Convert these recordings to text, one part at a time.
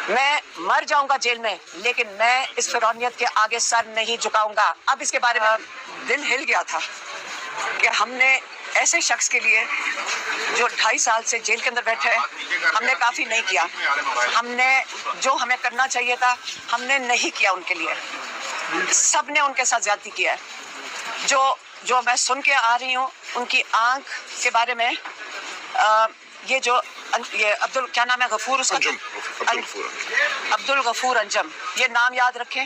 میں مر جاؤں گا جیل میں لیکن میں اس فرعونیت کے آگے سر نہیں جھکاؤں گا۔ اب اس کے بارے میں دل ہل گیا تھا کہ ہم نے ایسے شخص کے لیے جو 2.5 سال سے جیل کے اندر بیٹھا ہے ہم نے کافی نہیں کیا، ہم نے جو ہمیں کرنا چاہیے تھا ہم نے نہیں کیا ان کے لیے، سب نے ان کے ساتھ زیادتی کیا ہے۔ جو میں سن کے آ رہی ہوں ان کی آنکھ کے بارے میں، یہ کیا نام ہے غفور، اس کا عبد الغفور انجم، یہ نام یاد رکھیں۔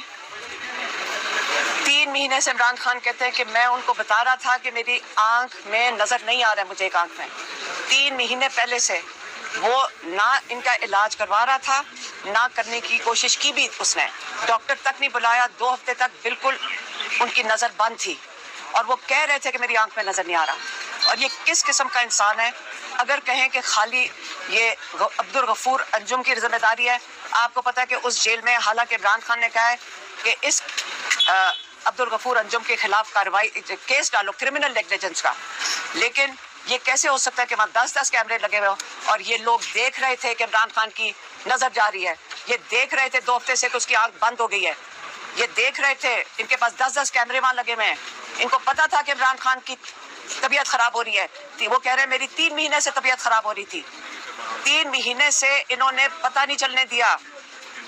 3 مہینے سے عمران خان کہتے ہیں کہ میں ان کو بتا رہا تھا کہ میری آنکھ میں نظر نہیں آ رہا ہے، مجھے ایک آنکھ میں 3 مہینے پہلے سے وہ نہ ان کا علاج کروا رہا تھا، نہ کرنے کی کوشش کی بھی اس نے، ڈاکٹر تک نہیں بلایا، 2 ہفتے تک بالکل ان کی نظر بند تھی اور وہ کہہ رہے تھے کہ میری آنکھ میں نظر نہیں آ رہا۔ اور یہ کس قسم کا انسان ہے؟ اگر کہیں کہ خالی یہ عبد الغفور انجم کی ذمہ داری ہے، آپ کو پتا ہے کہ اس جیل میں حالانکہ عمران خان نے کہا ہے کہ اس عبد الغفور انجم کے خلاف کارروائی کیس ڈالو کرمنل نیگلیجنس کا، لیکن یہ کیسے ہو سکتا ہے کہ وہاں 10 کیمرے لگے ہوئے ہوں اور یہ لوگ دیکھ رہے تھے کہ عمران خان کی نظر جا رہی ہے، یہ دیکھ رہے تھے 2 ہفتے سے کہ اس کی آنکھ بند ہو گئی ہے، یہ دیکھ رہے تھے، ان کے پاس 10 کیمرے وہاں لگے ہوئے ہیں، ان کو پتا تھا کہ عمران خان کی طبیعت خراب ہو رہی ہے، وہ کہہ رہے ہیں میری 3 مہینے سے طبیعت خراب ہو رہی تھی، 3 مہینے سے انہوں نے پتہ نہیں چلنے دیا،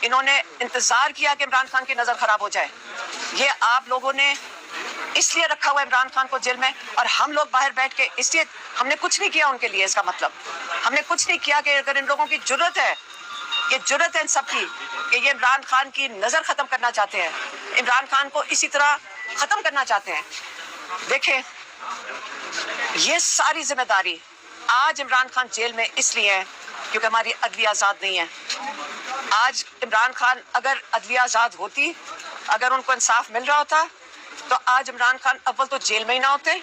انہوں نے انتظار کیا کہ عمران خان کی نظر خراب ہو جائے۔ یہ آپ لوگوں نے اس لیے رکھا ہوا ہے عمران خان کو جیل میں، اور ہم لوگ باہر بیٹھ کے اس لیے ہم نے کچھ نہیں کیا ان کے لیے، اس کا مطلب ہم نے کچھ نہیں کیا کہ اگر ان لوگوں کی جرت ہے، یہ جرت ہے ان سب کی کہ یہ عمران خان کی نظر ختم کرنا چاہتے ہیں، عمران خان کو اسی طرح ختم کرنا چاہتے ہیں۔ دیکھیں یہ ساری ذمہ داری آج عمران خان جیل میں اس لیے ہے کیونکہ ہماری عدلیہ آزاد نہیں ہے۔ آج عمران خان اگر عدلیہ آزاد ہوتی، اگر ان کو انصاف مل رہا ہوتا تو آج عمران خان اول تو جیل میں ہی نہ ہوتے،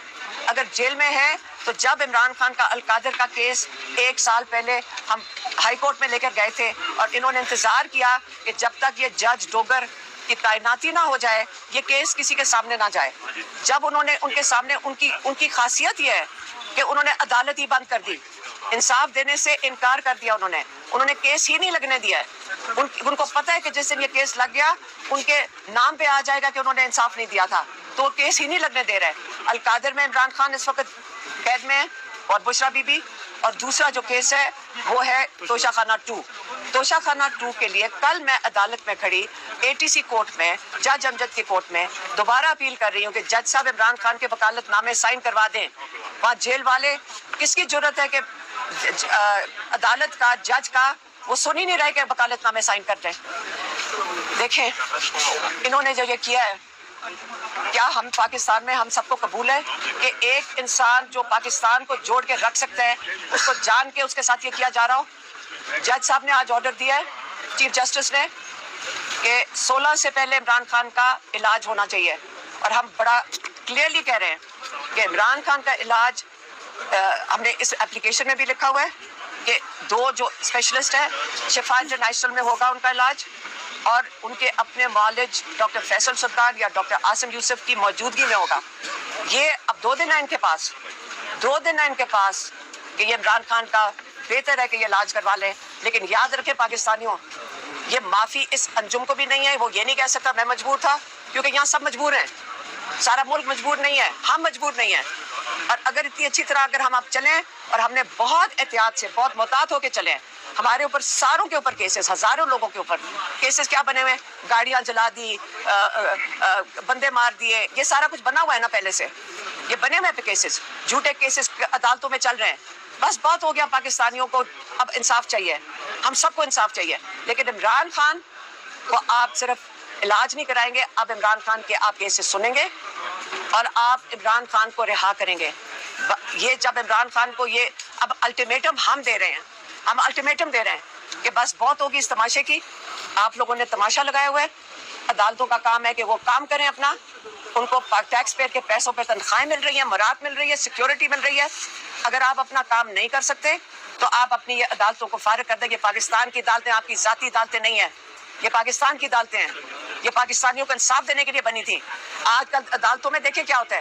اگر جیل میں ہے تو جب عمران خان کا القادر کا کیس 1 سال پہلے ہم ہائی کورٹ میں لے کر گئے تھے اور انہوں نے انتظار کیا کہ جب تک یہ جج ڈوگر کی تعیناتی نہ ہو جائے یہ کیس کسی کے سامنے نہ جائے، جب انہوں نے ان کے سامنے ان کی خاصیت یہ ہے کہ انہوں نے عدالت ہی بند کر دی، انصاف دینے سے انکار کر دیا، انہوں نے کیس ہی نہیں لگنے دیا ہے، ان کو پتہ ہے کہ جس دن یہ کیس لگ گیا ان کے نام پہ آ جائے گا کہ انہوں نے انصاف نہیں دیا تھا، تو وہ کیس ہی نہیں لگنے دے رہے۔ القادر میں عمران خان اس وقت قید میں ہے اور بشرا بی بی، اور دوسرا جو کیس ہے وہ ہے توشہ خانہ 2۔ توشہ خانہ 2 کے لیے کل میں عدالت میں کھڑی ATC کورٹ میں جج امجد کی کورٹ میں دوبارہ اپیل کر رہی ہوں کہ جج صاحب عمران خان کے وکالت نامے سائن کروا دیں۔ وہاں جیل والے کس کی جرت ہے کہ عدالت کا جج کا وہ سن ہی نہیں رہے کہ وکالت نامے سائن کر دیں۔ دیکھیں انہوں نے جو یہ کیا ہے، کیا ہم پاکستان میں ہم سب کو قبول ہے کہ ایک انسان جو پاکستان کو جوڑ کے رکھ سکتا ہے اس کو جان کے اس کے ساتھ یہ کیا جا رہا ہو؟ جج صاحب نے آج آرڈر دیا ہے چیف جسٹس نے کہ 16 سے پہلے عمران خان کا علاج ہونا چاہیے، اور ہم بڑا کلیئرلی کہہ رہے ہیں کہ عمران خان کا علاج ہم نے اس اپلیکیشن میں بھی لکھا ہوا ہے کہ 2 جو اسپیشلسٹ ہیں شفا انٹرنیشنل میں ہوگا ان کا علاج، اور ان کے اپنے معالج ڈاکٹر فیصل سلطان یا ڈاکٹر عاصم یوسف کی موجودگی میں ہوگا۔ یہ اب 2 دن ہیں ان کے پاس، 2 دن ہیں ان کے پاس کہ یہ عمران خان کا بہتر ہے کہ یہ علاج کروا لیں، لیکن یاد رکھیں پاکستانیوں، یہ معافی اس انجم کو بھی نہیں ہے، وہ یہ نہیں کہہ سکتا میں مجبور تھا، کیونکہ یہاں سب مجبور ہیں، سارا ملک مجبور نہیں ہے، ہم مجبور نہیں ہیں۔ اور اگر اتنی اچھی طرح اگر ہم اب چلیں اور ہم نے بہت احتیاط سے بہت محتاط ہو کے چلیں، ہمارے اوپر ساروں کے اوپر کیسز، ہزاروں لوگوں کے اوپر کیسز کیا بنے ہوئے، گاڑیاں جلا دی، بندے مار دیے، یہ سارا کچھ بنا ہوا ہے نا پہلے سے، یہ بنے ہوئے پہ کیسز، جھوٹے کیسز عدالتوں میں چل رہے ہیں۔ بس بہت ہو گیا، پاکستانیوں کو اب انصاف چاہیے، ہم سب کو انصاف چاہیے، لیکن عمران خان کو آپ صرف علاج نہیں کرائیں گے، اب عمران خان کے آپ کیسز سنیں گے اور آپ عمران خان کو رہا کریں گے۔ یہ جب عمران خان کو یہ اب الٹیمیٹم ہم دے رہے ہیں، ہم الٹیمیٹم دے رہے ہیں کہ بس بہت ہوگی اس تماشے کی، آپ لوگوں نے تماشا لگایا ہوا ہے، عدالتوں کا کام ہے کہ وہ کام کریں اپنا، ان کو ٹیکس پیئر کے پیسوں پہ تنخواہیں مل رہی ہیں، مراد مل رہی ہے، سیکیورٹی مل رہی ہے۔ اگر آپ اپنا کام نہیں کر سکتے تو آپ اپنی یہ عدالتوں کو فارغ کر دیں۔ یہ پاکستان کی عدالتیں آپ کی ذاتی عدالتیں نہیں ہیں، یہ پاکستان کی عدالتیں ہیں، یہ پاکستانیوں کو انصاف دینے کے لیے بنی تھی۔ آج کل عدالتوں میں دیکھیں کیا ہوتا ہے،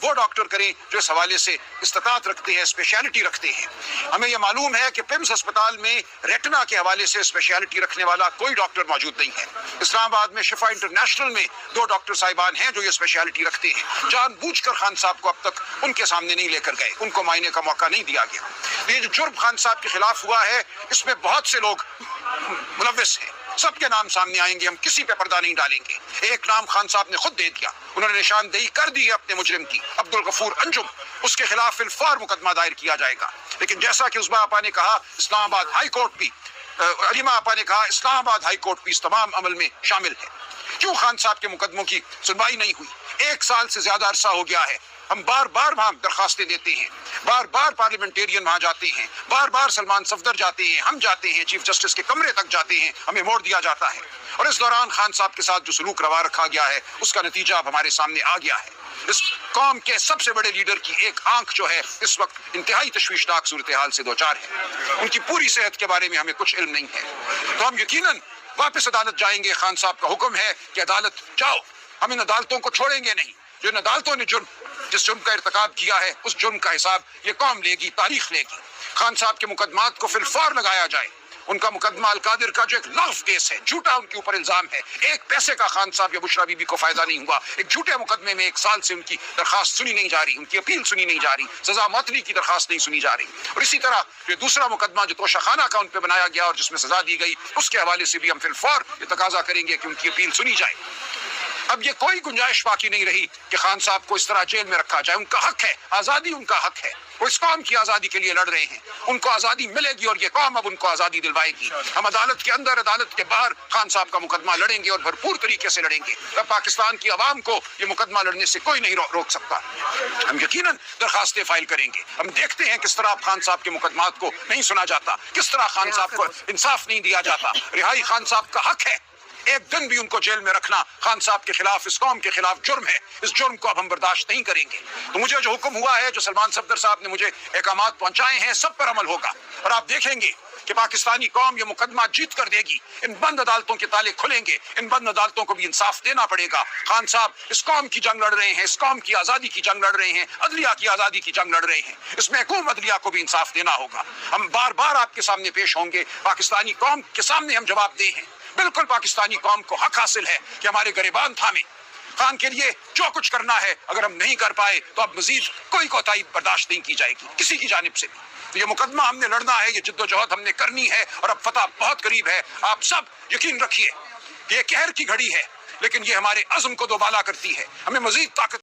وہ ڈاکٹر کریں جو اس حوالے سے استطاعت رکھتے ہیں، اسپیشلٹی رکھتے ہیں۔ ہمیں یہ معلوم ہے کہ پمس اسپتال میں ریٹنا کے حوالے سے اسپیشلٹی رکھنے والا کوئی ڈاکٹر موجود نہیں ہے۔ اسلام آباد میں شفا انٹرنیشنل میں 2 ڈاکٹر صاحبان ہیں جو یہ اسپیشلٹی رکھتے ہیں۔ جان بوجھ کر خان صاحب کو اب تک ان کے سامنے نہیں لے کر گئے، ان کو معائنے کا موقع نہیں دیا گیا۔ یہ جو جرم خان صاحب کے خلاف ہوا ہے اس میں بہت سے لوگ ملوث ہیں، سب کے نام سامنے آئیں گے، ہم کسی پہ پردہ نہیں ڈالیں گے۔ ایک نام خان صاحب نے خود دے دیا، انہوں نے نشاندہی کر دی ہے اپنے مجرم کی، عبدالغفور انجم، اس کے خلاف فی الفور مقدمہ دائر کیا جائے گا۔ لیکن جیسا کہ عزبہ آپا نے کہا، اسلام آباد ہائی کورٹ بھی، علیمہ آپا نے کہا اسلام آباد ہائی کورٹ بھی اس تمام عمل میں شامل ہے۔ کیوں خان صاحب کے مقدموں کی سنوائی نہیں ہوئی؟ 1 سال سے زیادہ عرصہ ہو گیا ہے، ہم بار بار وہاں درخواستیں دیتے ہیں، بار بار پارلیمنٹیرین وہاں جاتے ہیں، بار بار سلمان صفدر جاتے ہیں، ہم جاتے ہیں، چیف جسٹس کے کمرے تک جاتے ہیں، ہمیں موڑ دیا جاتا ہے۔ اور اس دوران خان صاحب کے ساتھ جو سلوک روا رکھا گیا ہے اس کا نتیجہ اب ہمارے سامنے آ گیا ہے۔ اس قوم کے سب سے بڑے لیڈر کی ایک آنکھ جو ہے اس وقت انتہائی تشویشناک صورتحال سے دوچار ہے، ان کی پوری صحت کے بارے میں ہمیں کچھ علم نہیں ہے۔ تو ہم یقیناً واپس عدالت جائیں گے، خان صاحب کا حکم ہے کہ عدالت جاؤ، ہم ان عدالتوں کو چھوڑیں گے نہیں۔ جو ان عدالتوں نے جس جرم کا ارتکاب کیا ہے اس جرم کا حساب یہ قوم لے گی، تاریخ لے گی۔ خان صاحب کے مقدمات کو فی الفور لگایا جائے۔ ان کا مقدمہ القادر کا جو ایک لغو کیس ہے، جھوٹا ان کے اوپر الزام ہے، 1 پیسے کا خان صاحب یا بشرا بی بی کو فائدہ نہیں ہوا، ایک جھوٹے مقدمے میں 1 سال سے ان کی درخواست سنی نہیں جا رہی، ان کی اپیل سنی نہیں جا رہی، سزا معطلی کی درخواست نہیں سنی جا رہی۔ اور اسی طرح جو دوسرا مقدمہ جو توشہ خانہ کا ان پہ بنایا گیا اور جس میں سزا دی گئی، اس کے حوالے سے بھی ہم فی الفور یہ تقاضا کریں گے کہ ان کی اپیل سنی جائے۔ اب یہ کوئی گنجائش باقی نہیں رہی کہ خان صاحب کو اس طرح جیل میں رکھا جائے، ان کا حق ہے، آزادی ان کا حق ہے، وہ اس قوم کی آزادی کے لیے لڑ رہے ہیں، ان کو آزادی ملے گی اور یہ قوم اب ان کو آزادی دلوائے گی۔ ہم عدالت کے اندر، عدالت کے باہر خان صاحب کا مقدمہ لڑیں گے اور بھرپور طریقے سے لڑیں گے۔ اب پاکستان کی عوام کو یہ مقدمہ لڑنے سے کوئی نہیں روک سکتا۔ ہم یقیناً درخواستیں فائل کریں گے۔ ہم دیکھتے ہیں کس طرح خان صاحب کے مقدمات کو نہیں سنا جاتا، کس طرح خان صاحب کو انصاف نہیں دیا جاتا۔ رہائی خان صاحب کا حق ہے، ایک دن بھی ان کو جیل میں رکھنا خان صاحب کے خلاف، اس قوم کے خلاف جرم ہے، اس جرم کو اب ہم برداشت نہیں کریں گے۔ تو مجھے جو حکم ہوا ہے، جو سلمان صفدر صاحب نے مجھے احکامات پہنچائے ہیں، سب پر عمل ہوگا، اور آپ دیکھیں گے کہ پاکستانی قوم یہ مقدمہ جیت کر دے گی۔ ان بند عدالتوں کے تالے کھلیں گے، ان بند عدالتوں کو بھی انصاف دینا پڑے گا۔ خان صاحب اس قوم کی جنگ لڑ رہے ہیں، اس قوم کی آزادی کی جنگ لڑ رہے ہیں، عدلیہ کی آزادی کی جنگ لڑ رہے ہیں، اس محکوم عدلیہ کو بھی انصاف دینا ہوگا۔ ہم بار بار آپ کے سامنے پیش ہوں گے، پاکستانی قوم کے سامنے ہم جواب دہ ہیں۔ بالکل پاکستانی قوم کو حق حاصل ہے کہ ہمارے گریبان تھامے، خان کے لیے جو کچھ کرنا ہے، اگر ہم نہیں کر پائے تو اب مزید کوئی کوتاہی برداشت نہیں کی جائے گی کسی کی جانب سے بھی۔ تو یہ مقدمہ ہم نے لڑنا ہے، یہ جدوجہد ہم نے کرنی ہے، اور اب فتح بہت قریب ہے۔ آپ سب یقین رکھیے کہ یہ قہر کی گھڑی ہے، لیکن یہ ہمارے عزم کو دوبالا کرتی ہے، ہمیں مزید طاقت